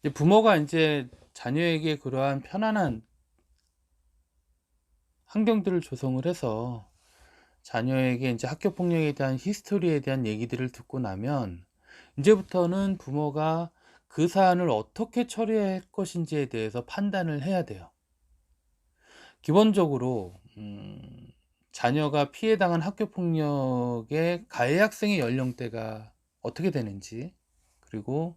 이제 부모가 이제 자녀에게 그러한 편안한 환경들을 조성을 해서 자녀에게 이제 학교 폭력에 대한 히스토리에 대한 얘기들을 듣고 나면 인제부터는 부모가 그 사안을 어떻게 처리할 것인지에 대해서 판단을 해야 돼요. 기본적으로 자녀가 피해 당한 학교 폭력의 가해 학생의 연령대가 어떻게 되는지, 그리고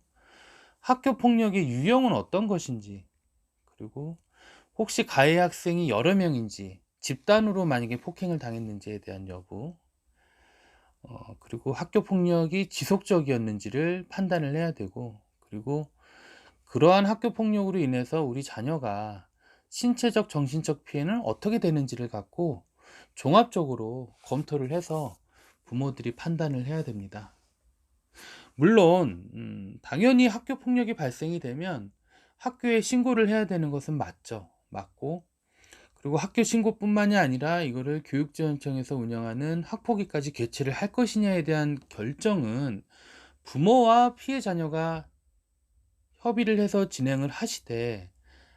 학교 폭력의 유형은 어떤 것인지, 그리고 혹시 가해 학생이 여러 명인지, 집단으로 만약에 폭행을 당했는지에 대한 여부, 그리고 학교 폭력이 지속적이었는지를 판단을 해야 되고, 그리고 그러한 학교 폭력으로 인해서 우리 자녀가 신체적, 정신적 피해는 어떻게 되는지를 갖고 종합적으로 검토를 해서 부모들이 판단을 해야 됩니다. 물론 당연히 학교 폭력이 발생이 되면 학교에 신고를 해야 되는 것은 맞죠. 맞고, 그리고 학교 신고뿐만이 아니라 이거를 교육지원청에서 운영하는 학폭위까지 개최를 할 것이냐에 대한 결정은 부모와 피해 자녀가 협의를 해서 진행을 하시되,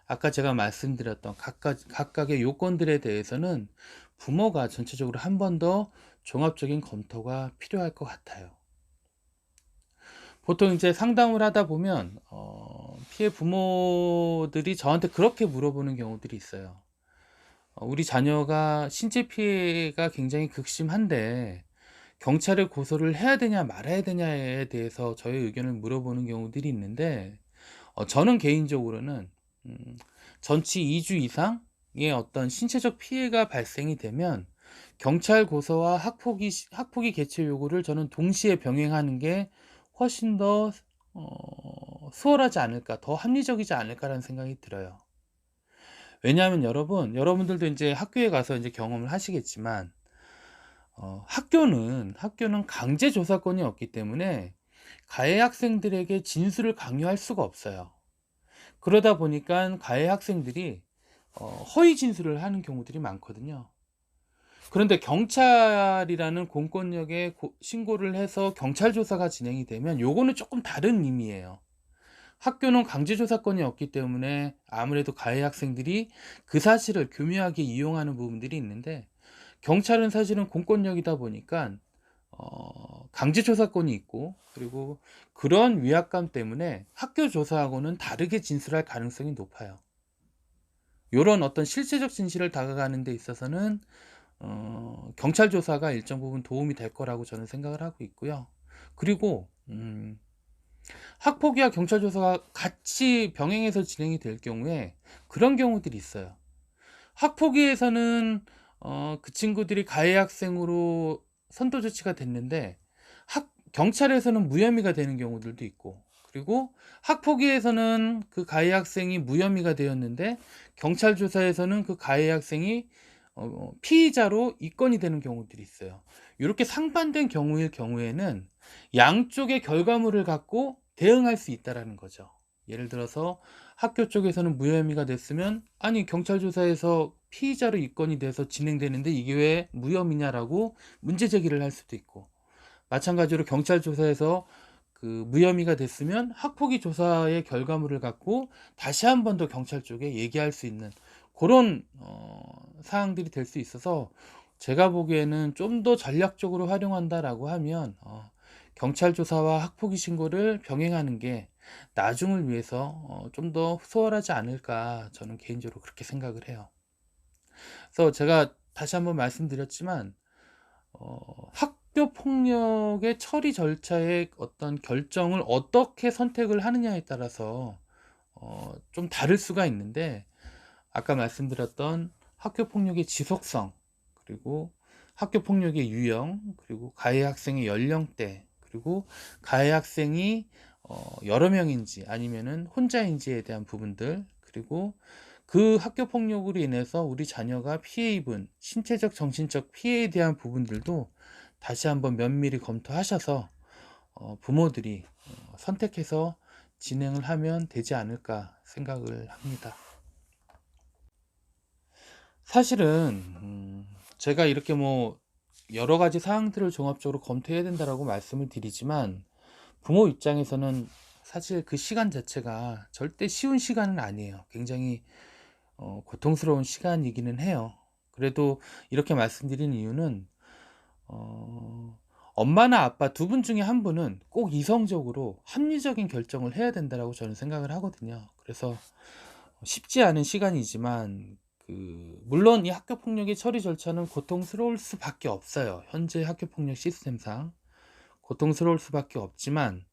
아까 제가 말씀드렸던 각각의 요건들에 대해서는 부모가 전체적으로 한 번 더 종합적인 검토가 필요할 것 같아요. 보통 이제 상담을 하다 보면 피해 부모들이 저한테 그렇게 물어보는 경우들이 있어요. 우리 자녀가 신체 피해가 굉장히 극심한데 경찰에 고소를 해야 되냐 말아야 되냐에 대해서 저의 의견을 물어보는 경우들이 있는데, 저는 개인적으로는 음 전치 2주 이상의 어떤 신체적 피해가 발생이 되면 경찰 고소와 학폭위 개최 요구를 저는 동시에 병행하는 게 훨씬 더 수월하지 않을까, 더 합리적이지 않을까라는 생각이 들어요. 왜냐하면 여러분들도 이제 학교에 가서 이제 경험을 하시겠지만, 학교는 강제 조사권이 없기 때문에 가해 학생들에게 진술을 강요할 수가 없어요. 그러다 보니까 가해 학생들이 허위 진술을 하는 경우들이 많거든요. 그런데 경찰이라는 공권력에 신고를 해서 경찰 조사가 진행이 되면 요거는 조금 다른 의미예요. 학교는 강제 조사권이 없기 때문에 아무래도 가해 학생들이 그 사실을 교묘하게 이용하는 부분들이 있는데, 경찰은 사실은 공권력이다 보니까 강제 조사권이 있고, 그리고 그런 위압감 때문에 학교 조사하고는 다르게 진술할 가능성이 높아요. 요런 어떤 실체적 진실을 다가가는 데 있어서는 경찰 조사가 일정 부분 도움이 될 거라고 저는 생각을 하고 있고요. 그리고 학폭위와 경찰 조사가 같이 병행해서 진행이 될 경우에 그런 경우들이 있어요. 학폭위에서는 그 친구들이 가해 학생으로 선도 조치가 됐는데 경찰에서는 무혐의가 되는 경우들도 있고, 그리고 학폭위에서는 그 가해 학생이 무혐의가 되었는데 경찰 조사에서는 그 가해 학생이 피의자로 입건이 되는 경우들이 있어요. 이렇게 상반된 경우일 경우에는 양쪽의 결과물을 갖고 대응할 수 있다라는 거죠. 예를 들어서 학교 쪽에서는 무혐의가 됐으면, 아니 경찰 조사에서 피의자로 입건이 돼서 진행되는데 이게 왜 무혐의냐라고 문제 제기를 할 수도 있고, 마찬가지로 경찰 조사에서 그 무혐의가 됐으면 학폭위 조사의 결과물을 갖고 다시 한 번 더 경찰 쪽에 얘기할 수 있는 그런 사항들이 될 수 있어서, 제가 보기에는 좀 더 전략적으로 활용한다라고 하면 경찰 조사와 학폭위 신고를 병행하는 게 나중을 위해서 좀 더 수월하지 않을까, 저는 개인적으로 그렇게 생각을 해요. 그래서 제가 다시 한번 말씀드렸지만 학교 폭력의 처리 절차의 어떤 결정을 어떻게 선택을 하느냐에 따라서 좀 다를 수가 있는데, 아까 말씀드렸던 학교 폭력의 지속성, 그리고 학교 폭력의 유형, 그리고 가해 학생의 연령대, 그리고 가해 학생이 여러 명인지 아니면은 혼자인지에 대한 부분들, 그리고 그 학교 폭력으로 인해서 우리 자녀가 피해 입은 신체적, 정신적 피해에 대한 부분들도 다시 한번 면밀히 검토하셔서 부모들이 선택해서 진행을 하면 되지 않을까 생각을 합니다. 사실은 제가 이렇게 뭐 여러 가지 사항들을 종합적으로 검토해야 된다라고 말씀을 드리지만, 부모 입장에서는 사실 그 시간 자체가 절대 쉬운 시간은 아니에요. 굉장히 고통스러운 시간이기는 해요. 그래도 이렇게 말씀드린 이유는 어 엄마나 아빠 두 분 중에 한 분은 꼭 이성적으로 합리적인 결정을 해야 된다라고 저는 생각을 하거든요. 그래서 쉽지 않은 시간이지만 물론 이 학교 폭력의 처리 절차는 고통스러울 수밖에 없어요. 현재 학교 폭력 시스템상 고통스러울 수밖에 없지만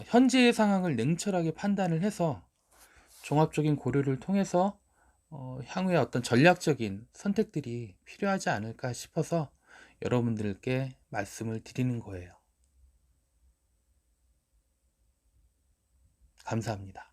현재의 상황을 냉철하게 판단을 해서 종합적인 고려를 통해서 향후에 어떤 전략적인 선택들이 필요하지 않을까 싶어서 여러분들께 말씀을 드리는 거예요. 감사합니다.